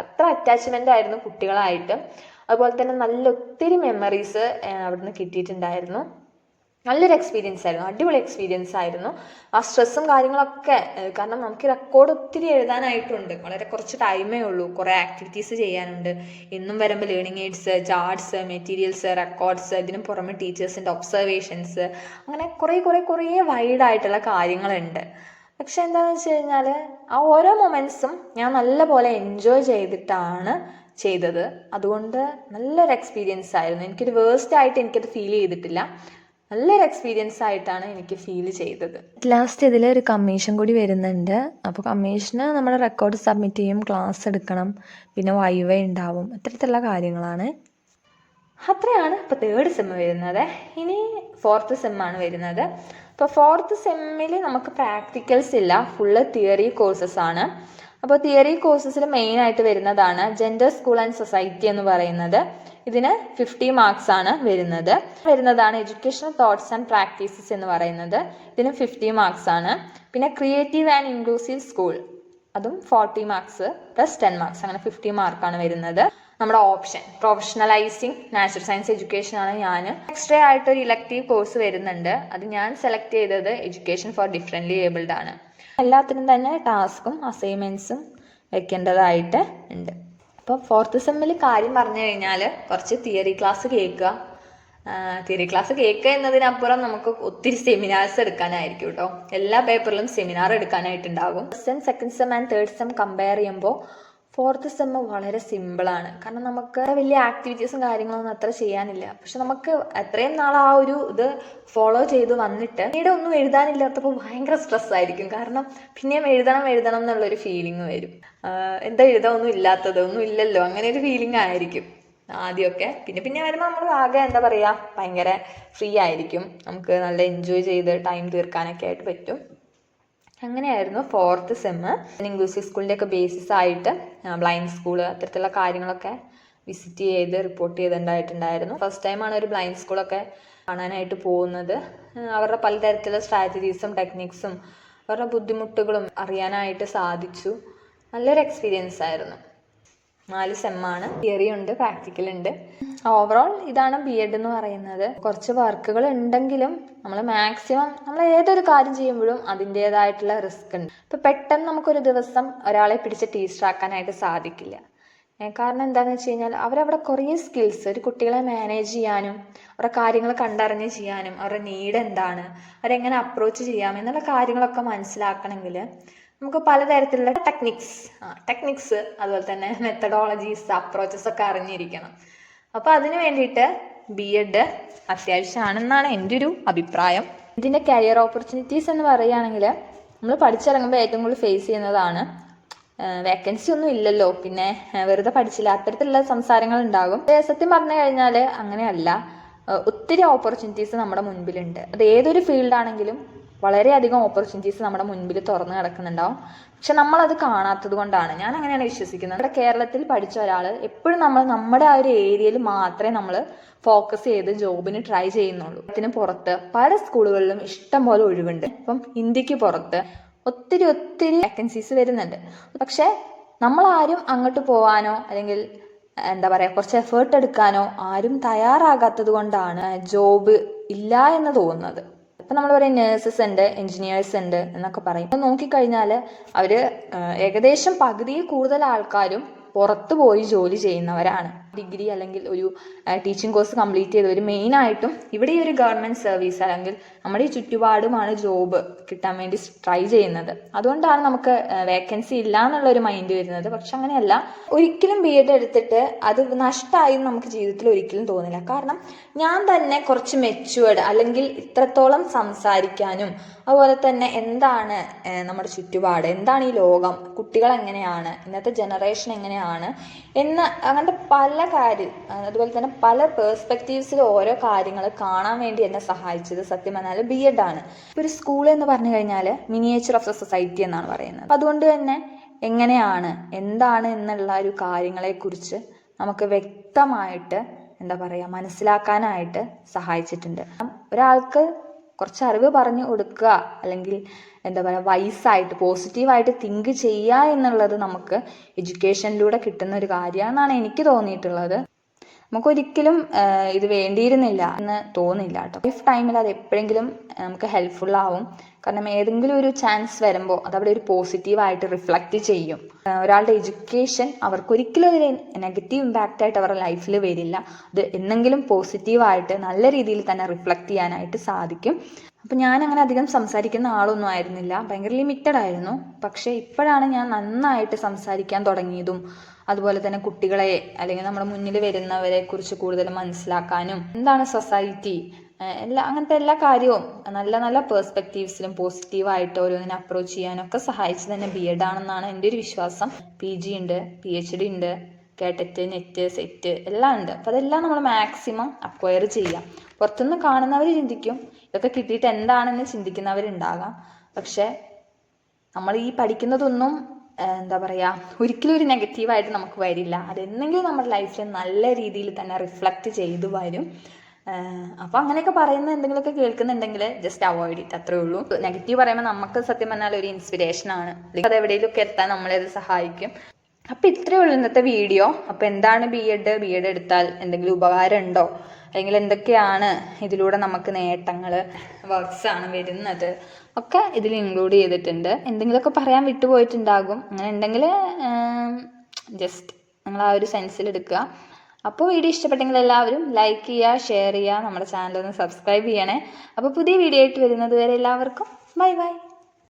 അത്ര അറ്റാച്ച്മെൻ്റ് ആയിരുന്നു കുട്ടികളായിട്ട്. അതുപോലെ തന്നെ നല്ല ഒത്തിരി മെമ്മറീസ് അവിടുന്ന് കിട്ടിയിട്ടുണ്ടായിരുന്നു. നല്ലൊരു എക്സ്പീരിയൻസ് ആയിരുന്നു, അടിപൊളി എക്സ്പീരിയൻസ് ആയിരുന്നു. ആ സ്ട്രെസ്സും കാര്യങ്ങളൊക്കെ, കാരണം നമുക്ക് റെക്കോർഡ് ഒത്തിരി എഴുതാനായിട്ടുണ്ട്. വളരെ കുറച്ച് ടൈമേ ഉള്ളൂ. കുറേ ആക്ടിവിറ്റീസ് ചെയ്യാനുണ്ട്. എന്നും വരുമ്പോൾ learning aids, charts, materials, records, ഇതിന് പുറമെ ടീച്ചേഴ്സിൻ്റെ ഒബ്സർവേഷൻസ്, അങ്ങനെ കുറേ വൈഡായിട്ടുള്ള കാര്യങ്ങളുണ്ട്. പക്ഷെ എന്താണെന്ന് വെച്ച് കഴിഞ്ഞാൽ ആ ഓരോ മൊമെൻറ്റ്സും ഞാൻ നല്ലപോലെ എൻജോയ് ചെയ്തിട്ടാണ് ചെയ്തത്. അതുകൊണ്ട് നല്ലൊരു എക്സ്പീരിയൻസ് ആയിരുന്നു. എനിക്കൊരു വേസ്റ്റ് ആയിട്ട് എനിക്കത് ഫീൽ ചെയ്തിട്ടില്ല. നല്ലൊരു എക്സ്പീരിയൻസ് ആയിട്ടാണ് എനിക്ക് ഫീൽ ചെയ്തത്. ലാസ്റ്റ് ഇതിൽ ഒരു കമ്മീഷൻ കൂടി വരുന്നുണ്ട്. അപ്പോൾ കമ്മീഷന് നമ്മുടെ റെക്കോർഡ് സബ്മിറ്റ് ചെയ്യും, ക്ലാസ് എടുക്കണം, പിന്നെ വൈവ ഉണ്ടാവും, ഇത്തരത്തിലുള്ള കാര്യങ്ങളാണ്. അത്രയാണ് ഇപ്പോൾ തേർഡ് സെമ്മ് വരുന്നത്. ഇനി ഫോർത്ത് സെമ്മാണ് വരുന്നത്. അപ്പോൾ ഫോർത്ത് സെമ്മിൽ നമുക്ക് പ്രാക്ടിക്കൽസ് ഇല്ല, ഫുള്ള് തിയറി കോഴ്സസ് ആണ്. അപ്പോൾ തിയറി കോഴ്സസിൽ മെയിനായിട്ട് വരുന്നതാണ് ജെൻഡർ, സ്കൂൾ ആൻഡ് സൊസൈറ്റി എന്ന് പറയുന്നത്. ഇതിന് 50 മാർക്സ് ആണ് വരുന്നതാണ് എഡ്യൂക്കേഷണൽ തോട്ട്സ് ആൻഡ് പ്രാക്ടീസസ് എന്ന് പറയുന്നത്. ഇതിന് 50 മാർക്സ് ആണ്. പിന്നെ ക്രിയേറ്റീവ് ആൻഡ് ഇൻക്ലൂസീവ് സ്കൂൾ, അതും 40 മാർക്സ് പ്ലസ് 10 മാർക്സ്, അങ്ങനെ 50 മാർക്കാണ് വരുന്നത്. നമ്മുടെ ഓപ്ഷൻ പ്രൊഫഷണലൈസിങ് നാച്ചുറൽ സയൻസ് എഡ്യൂക്കേഷൻ ആണ്. ഞാൻ എക്സ്ട്രാ ആയിട്ടൊരു ഇലക്റ്റീവ് കോഴ്സ് വരുന്നുണ്ട്. അത് ഞാൻ സെലക്ട് ചെയ്തത് എഡ്യൂക്കേഷൻ ഫോർ ഡിഫറെൻ്റ്ലി ഏബിൾഡ് ആണ്. എല്ലാത്തിനും തന്നെ ടാസ്കും അസൈൻമെൻറ്റ്സും വെക്കേണ്ടതായിട്ട് ഉണ്ട്. അപ്പോൾ ഫോർത്ത് സെമ്മിൽ കാര്യം പറഞ്ഞു കഴിഞ്ഞാൽ കുറച്ച് തിയറി ക്ലാസ് കേൾക്കുക. തിയറി ക്ലാസ് കേൾക്കുക എന്നതിനപ്പുറം നമുക്ക് ഒത്തിരി സെമിനാർസ് എടുക്കാനായിരിക്കും കേട്ടോ. എല്ലാ പേപ്പറിലും സെമിനാർ എടുക്കാനായിട്ടുണ്ടാകും. Second sem and third sem compare ചെയ്യുമ്പോൾ ഫോർത്ത് സെമ്മ് വളരെ സിമ്പിളാണ്. കാരണം നമുക്ക് വലിയ ആക്ടിവിറ്റീസും കാര്യങ്ങളൊന്നും അത്ര ചെയ്യാനില്ല. പക്ഷെ നമുക്ക് എത്രയും നാൾ ആ ഒരു ഇത് ഫോളോ ചെയ്ത് വന്നിട്ട് പിന്നീട് ഒന്നും എഴുതാനില്ലാത്തപ്പോൾ ഭയങ്കര സ്ട്രെസ്സായിരിക്കും. കാരണം പിന്നെയും എഴുതണം എന്നുള്ളൊരു ഫീലിംഗ് വരും. എന്താ ഒന്നും ഇല്ലല്ലോ, അങ്ങനെ ഒരു ഫീലിംഗ് ആയിരിക്കും ആദ്യമൊക്കെ. പിന്നെ വരുമ്പോൾ നമ്മൾ ആകെ എന്താ പറയുക, ഭയങ്കര ഫ്രീ ആയിരിക്കും. നമുക്ക് നല്ല എൻജോയ് ചെയ്ത് ടൈം തീർക്കാനൊക്കെ ആയിട്ട് പറ്റും. അങ്ങനെയായിരുന്നു ഫോർത്ത് സെമ്മ്. ഇൻക്ലൂസീവ് സ്കൂളിൻ്റെ ഒക്കെ ബേസിസ് ആയിട്ട് ബ്ലൈൻഡ് സ്കൂള്, അത്തരത്തിലുള്ള കാര്യങ്ങളൊക്കെ വിസിറ്റ് ചെയ്ത് റിപ്പോർട്ട് ചെയ്തിട്ടുണ്ടായിരുന്നു. ഫസ്റ്റ് ടൈമാണ് ഒരു ബ്ലൈൻഡ് സ്കൂളൊക്കെ കാണാനായിട്ട് പോകുന്നത്. അവരുടെ പലതരത്തിലുള്ള സ്ട്രാറ്റജീസും ടെക്നിക്സും അവരുടെ ബുദ്ധിമുട്ടുകളും അറിയാനായിട്ട് സാധിച്ചു. നല്ലൊരു എക്സ്പീരിയൻസ് ആയിരുന്നു. 4 സെമ്മാണ്, തിയറി ഉണ്ട്, പ്രാക്ടിക്കൽ ഉണ്ട്. ഓവറോൾ ഇതാണ് B.Ed എന്ന് പറയുന്നത്. കുറച്ച് വർക്കുകൾ ഉണ്ടെങ്കിലും നമ്മൾ മാക്സിമം നമ്മൾ ഏതൊരു കാര്യം ചെയ്യുമ്പോഴും അതിൻ്റെതായിട്ടുള്ള റിസ്ക് ഉണ്ട്. ഇപ്പം പെട്ടെന്ന് നമുക്കൊരു ദിവസം ഒരാളെ പിടിച്ച് ടീച്ചറാക്കാനായിട്ട് സാധിക്കില്ല. കാരണം എന്താണെന്ന് വെച്ച് കഴിഞ്ഞാൽ അവരവിടെ കുറേ സ്കിൽസ്, ഒരു കുട്ടികളെ മാനേജ് ചെയ്യാനും അവരുടെ കാര്യങ്ങൾ കണ്ടറിഞ്ഞ് ചെയ്യാനും അവരുടെ നീഡ് എന്താണ്, അവരെങ്ങനെ അപ്രോച്ച് ചെയ്യാം എന്നുള്ള കാര്യങ്ങളൊക്കെ മനസ്സിലാക്കണമെങ്കിൽ നമുക്ക് പലതരത്തിലുള്ള ടെക്നിക്സ് അതുപോലെ തന്നെ മെത്തഡോളജീസ്, അപ്രോച്ചസ് ഒക്കെ അറിഞ്ഞിരിക്കണം. അപ്പോൾ അതിന് വേണ്ടിയിട്ട് B.Ed അത്യാവശ്യമാണെന്നാണ് എൻ്റെ ഒരു അഭിപ്രായം. ഇതിൻ്റെ കരിയർ ഓപ്പർച്യൂണിറ്റീസ് എന്ന് പറയുകയാണെങ്കിൽ നമ്മൾ പഠിച്ചിറങ്ങുമ്പോൾ ഏറ്റവും കൂടുതൽ ഫേസ് ചെയ്യുന്നതാണ് വേക്കൻസി ഒന്നും ഇല്ലല്ലോ, പിന്നെ വെറുതെ പഠിച്ചില്ല, അത്തരത്തിലുള്ള സംസാരങ്ങൾ ഉണ്ടാകും. സത്യം പറഞ്ഞു കഴിഞ്ഞാൽ അങ്ങനെയല്ല. ഒത്തിരി ഓപ്പർച്യൂണിറ്റീസ് നമ്മുടെ മുൻപിലുണ്ട്. അത് ഏതൊരു ഫീൽഡാണെങ്കിലും വളരെയധികം ഓപ്പർച്യൂണിറ്റീസ് നമ്മുടെ മുൻപിൽ തുറന്നു കിടക്കുന്നുണ്ടാവും. പക്ഷെ നമ്മളത് കാണാത്തത് കൊണ്ടാണ്. ഞാൻ അങ്ങനെയാണ് വിശ്വസിക്കുന്നത്. നമ്മുടെ കേരളത്തിൽ പഠിച്ച ഒരാൾ എപ്പോഴും നമ്മുടെ ആ ഒരു ഏരിയയിൽ മാത്രമേ നമ്മൾ ഫോക്കസ് ചെയ്ത് ജോബിന് ട്രൈ ചെയ്യുന്നുള്ളൂ. അതിന് പുറത്ത് പല സ്കൂളുകളിലും ഇഷ്ടം പോലെ ഒഴിവുണ്ട്. ഇപ്പം ഇന്ത്യക്ക് പുറത്ത് ഒത്തിരി വേക്കൻസീസ് വരുന്നുണ്ട്. പക്ഷെ നമ്മളാരും അങ്ങോട്ട് പോകാനോ അല്ലെങ്കിൽ എന്താ പറയുക കുറച്ച് എഫേർട്ട് എടുക്കാനോ ആരും തയ്യാറാകാത്തത് കൊണ്ടാണ് ജോബ് ഇല്ല എന്ന് തോന്നുന്നത്. ഇപ്പം നമ്മൾ പറയും നേഴ്സസ് ഉണ്ട്, എൻജിനീയേഴ്സ് ഉണ്ട് എന്നൊക്കെ പറയും. അപ്പം നോക്കിക്കഴിഞ്ഞാൽ അവർ ഏകദേശം പകുതിയിൽ കൂടുതൽ ആൾക്കാരും പുറത്തു പോയി ജോലി ചെയ്യുന്നവരാണ്. ഡിഗ്രി അല്ലെങ്കിൽ ഒരു ടീച്ചിങ് കോഴ്സ് കംപ്ലീറ്റ് ചെയ്തവർ മെയിനായിട്ടും ഇവിടെ ഈ ഒരു ഗവൺമെൻറ് സർവീസ് അല്ലെങ്കിൽ നമ്മുടെ ഈ ചുറ്റുപാടുമാണ് ജോബ് കിട്ടാൻ വേണ്ടി ട്രൈ ചെയ്യുന്നത്. അതുകൊണ്ടാണ് നമുക്ക് വേക്കൻസി ഇല്ല എന്നുള്ളൊരു മൈൻഡ് വരുന്നത്. പക്ഷെ അങ്ങനെയല്ല. ഒരിക്കലും B.Ed എടുത്തിട്ട് അത് നഷ്ടമായി നമുക്ക് ജീവിതത്തിൽ ഒരിക്കലും തോന്നില്ല. കാരണം ഞാൻ തന്നെ കുറച്ച് മെച്യൂർഡ് അല്ലെങ്കിൽ ഇത്രത്തോളം സംസാരിക്കാനും അതുപോലെ തന്നെ എന്താണ് നമ്മുടെ ചുറ്റുപാട്, എന്താണ് ഈ ലോകം, കുട്ടികൾ എങ്ങനെയാണ്, ഇന്നത്തെ ജനറേഷൻ എങ്ങനെയാണ് എന്ന് അങ്ങനത്തെ പല കാര്യം, അതുപോലെ തന്നെ പല പേഴ്സ്പെക്റ്റീവ്സിൽ ഓരോ കാര്യങ്ങൾ കാണാൻ വേണ്ടി എന്നെ സഹായിച്ചത് സത്യം പറഞ്ഞാൽ B.Ed ആണ്. ഒരു സ്കൂൾ എന്ന് പറഞ്ഞു കഴിഞ്ഞാൽ മിനിയേച്ചർ ഓഫ് ദ സൊസൈറ്റി എന്നാണ് പറയുന്നത്. അതുകൊണ്ട് തന്നെ എങ്ങനെയാണ് എന്താണ് എന്നുള്ള ഒരു കാര്യങ്ങളെക്കുറിച്ച് നമുക്ക് വ്യക്തമായിട്ട് എന്താ പറയുക മനസ്സിലാക്കാനായിട്ട് സഹായിച്ചിട്ടുണ്ട്. ഒരാൾക്ക് കുറച്ച് അറിവ് പറഞ്ഞു കൊടുക്കുക അല്ലെങ്കിൽ എന്താ പറയുക വൈസായിട്ട് പോസിറ്റീവായിട്ട് തിങ്ക് ചെയ്യുക എന്നുള്ളത് നമുക്ക് എഡ്യൂക്കേഷനിലൂടെ കിട്ടുന്ന ഒരു കാര്യമാണെന്നാണ് എനിക്ക് തോന്നിയിട്ടുള്ളത്. നമുക്കൊരിക്കലും ഇത് വേണ്ടിയിരുന്നില്ല എന്ന് തോന്നില്ല കേട്ടോ. ലൈഫ് ടൈമിൽ അത് എപ്പോഴെങ്കിലും നമുക്ക് ഹെൽപ്ഫുൾ ആവും. കാരണം ഏതെങ്കിലും ഒരു ചാൻസ് വരുമ്പോൾ അതവിടെ ഒരു പോസിറ്റീവായിട്ട് റിഫ്ലക്റ്റ് ചെയ്യും. ഒരാളുടെ എഡ്യൂക്കേഷൻ അവർക്കൊരിക്കലും ഒരു നെഗറ്റീവ് ഇമ്പാക്റ്റ് ആയിട്ട് അവരുടെ ലൈഫിൽ വരില്ല. അത് എന്നെങ്കിലും പോസിറ്റീവായിട്ട് നല്ല രീതിയിൽ തന്നെ റിഫ്ലക്റ്റ് ചെയ്യാനായിട്ട് സാധിക്കും. അപ്പം ഞാനങ്ങനെ അധികം സംസാരിക്കുന്ന ആളൊന്നും ആയിരുന്നില്ല, ഭയങ്കര ലിമിറ്റഡ് ആയിരുന്നു. പക്ഷേ ഇപ്പോഴാണ് ഞാൻ നന്നായിട്ട് സംസാരിക്കാൻ തുടങ്ങിയതും അതുപോലെ തന്നെ കുട്ടികളെ അല്ലെങ്കിൽ നമ്മുടെ മുന്നിൽ വരുന്നവരെ കുറിച്ച് കൂടുതൽ മനസ്സിലാക്കാനും എന്താണ് സൊസൈറ്റി അങ്ങനത്തെ എല്ലാ കാര്യവും നല്ല നല്ല പേഴ്സ്പെക്റ്റീവ്സിലും പോസിറ്റീവായിട്ട് ഓരോന്നിനെ അപ്രോച്ച് ചെയ്യാനൊക്കെ സഹായിച്ചു തന്നെ B.Ed ആണെന്നാണ് എൻ്റെ ഒരു വിശ്വാസം. PG ഉണ്ട്, PhD ഉണ്ട്, കേട്ടറ്റ്, നെറ്റ്, സെറ്റ് എല്ലാം ഉണ്ട്. അപ്പോൾ അതെല്ലാം നമ്മൾ മാക്സിമം അക്വയർ ചെയ്യാം. പുറത്തുനിന്ന് കാണുന്നവർ ചിന്തിക്കും ഇതൊക്കെ കിട്ടിയിട്ട് എന്താണെന്ന് ചിന്തിക്കുന്നവരുണ്ടാകാം. പക്ഷെ നമ്മൾ ഈ പഠിക്കുന്നതൊന്നും എന്താ പറയുക ഒരിക്കലും ഒരു നെഗറ്റീവായിട്ട് നമുക്ക് വരില്ല. അതെന്തെങ്കിലും നമ്മുടെ ലൈഫിൽ നല്ല രീതിയിൽ തന്നെ റിഫ്ലക്റ്റ് ചെയ്തു വരും. അപ്പോൾ അങ്ങനെയൊക്കെ പറയുന്ന എന്തെങ്കിലുമൊക്കെ കേൾക്കുന്നുണ്ടെങ്കിൽ ജസ്റ്റ് അവോയ്ഡ് ചെയ്ത് അത്രേ ഉള്ളൂ. നെഗറ്റീവ് പറയുമ്പോൾ നമുക്ക് സത്യം പറഞ്ഞാൽ ഒരു ഇൻസ്പിറേഷനാണ്. അത് എവിടെയെങ്കിലുമൊക്കെ എത്താൻ നമ്മളെ അത് സഹായിക്കും. അപ്പം ഇത്രയേ ഉള്ളൂ ഇന്നത്തെ വീഡിയോ. അപ്പോൾ എന്താണ് B.Ed എടുത്താൽ എന്തെങ്കിലും ഉപകാരം ഉണ്ടോ അല്ലെങ്കിൽ എന്തൊക്കെയാണ് ഇതിലൂടെ നമുക്ക് നേട്ടങ്ങൾ, വർക്ക്സ് ആണ് വരുന്നത് ഒക്കെ ഇതിൽ ഇൻക്ലൂഡ് ചെയ്തിട്ടുണ്ട്. എന്തെങ്കിലുമൊക്കെ പറയാൻ വിട്ടുപോയിട്ടുണ്ടാകും. അങ്ങനെ ഉണ്ടെങ്കിൽ ജസ്റ്റ് നിങ്ങൾ ആ ഒരു സെൻസിൽ എടുക്കുക. അപ്പോൾ വീഡിയോ ഇഷ്ടപ്പെട്ടെങ്കിൽ എല്ലാവരും ലൈക്ക് ചെയ്യുക, ഷെയർ ചെയ്യുക, നമ്മുടെ ചാനൽ ഒന്ന് സബ്സ്ക്രൈബ് ചെയ്യണേ. അപ്പോൾ പുതിയ വീഡിയോ ആയിട്ട് വരുന്നത് വരെ എല്ലാവർക്കും ബൈ ബൈ.